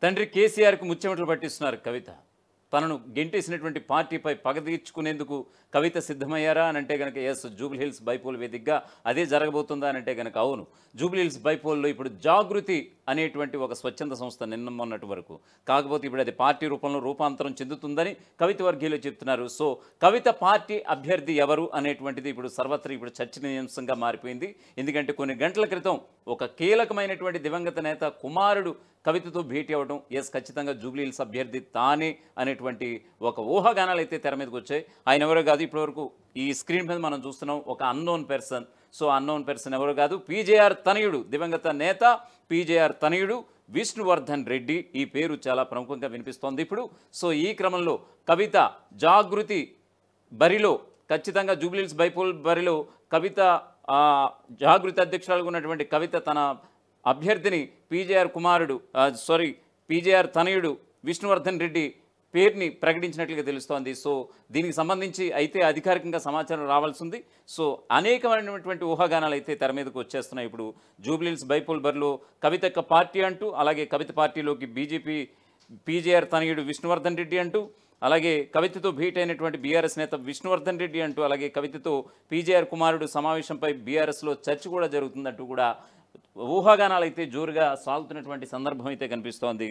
తండ్రి కేసీఆర్కు ముచ్చెమటలు పట్టిస్తున్నారు కవిత. తనను గెంటేసినటువంటి పార్టీపై పగ తీర్చుకునేందుకు కవిత సిద్ధమయ్యారా అని అంటే గనక ఎస్, జూబ్లీహిల్స్ బైపోల్ వేదికగా అదే జరగబోతుందా అని అంటే గనక అవును. జూబ్లీహిల్స్ బైపోల్లో ఇప్పుడు జాగృతి అనేటువంటి ఒక స్వచ్ఛంద సంస్థ నిన్న మొన్నటి వరకు, కాకపోతే ఇప్పుడు అది పార్టీ రూపంలో రూపాంతరం చెందుతుందని కవిత వర్గీయులు చెప్తున్నారు. సో కవిత పార్టీ అభ్యర్థి ఎవరు అనేటువంటిది ఇప్పుడు సర్వత్రా ఇప్పుడు చర్చనీయాంశంగా మారిపోయింది. ఎందుకంటే కొన్ని గంటల క్రితం ఒక కీలకమైనటువంటి దివంగత నేత కుమారుడు కవితతో భేటీ అవ్వడం, ఎస్ ఖచ్చితంగా జూబ్లీహిల్స్ అభ్యర్థి తానే అనేటువంటి ఒక ఊహాగానాలు అయితే తెర మీదకి వచ్చాయి. ఆయన ఎవరో కాదు, ఇప్పటివరకు ఈ స్క్రీన్ మీద మనం చూస్తున్నాం ఒక unknown person. So unknown person ఎవరో కాదు, పీజేఆర్ తనయుడు, దివంగత నేత పీజేఆర్ తనయుడు విష్ణువర్ధన్ రెడ్డి. ఈ పేరు చాలా ప్రముఖంగా వినిపిస్తోంది ఇప్పుడు. సో ఈ క్రమంలో కవిత జాగృతి బరిలో, ఖచ్చితంగా జూబ్లీహిల్స్ బైపోల్ బరిలో కవిత జాగృతి అధ్యక్షురాలుగా ఉన్నటువంటి కవిత తన అభ్యర్థిని పీజేఆర్ తనయుడు విష్ణువర్ధన్ రెడ్డి పేరుని ప్రకటించినట్లుగా తెలుస్తోంది. సో దీనికి సంబంధించి అయితే అధికారికంగా సమాచారం రావాల్సి ఉంది. సో అనేకమైనటువంటి ఊహాగానాలు అయితే తెర మీదకు వచ్చేస్తున్నాయి. ఇప్పుడు జూబ్లీహిల్స్ బైపోల్ బరిలో కవిత పార్టీ అంటూ, అలాగే కవిత పార్టీలోకి బీజేపీ పీజేఆర్ తనయుడు విష్ణువర్ధన్ రెడ్డి అంటూ, అలాగే కవితతో భేటీ అయినటువంటి బీఆర్ఎస్ నేత విష్ణువర్ధన్ రెడ్డి అంటూ, అలాగే కవితతో పీజేఆర్ కుమారుడు సమావేశంపై బీఆర్ఎస్లో చర్చ కూడా జరుగుతుందంటూ కూడా ఊహాగానాలు అయితే జోరుగా సాగుతున్నటువంటి సందర్భం అయితే కనిపిస్తోంది.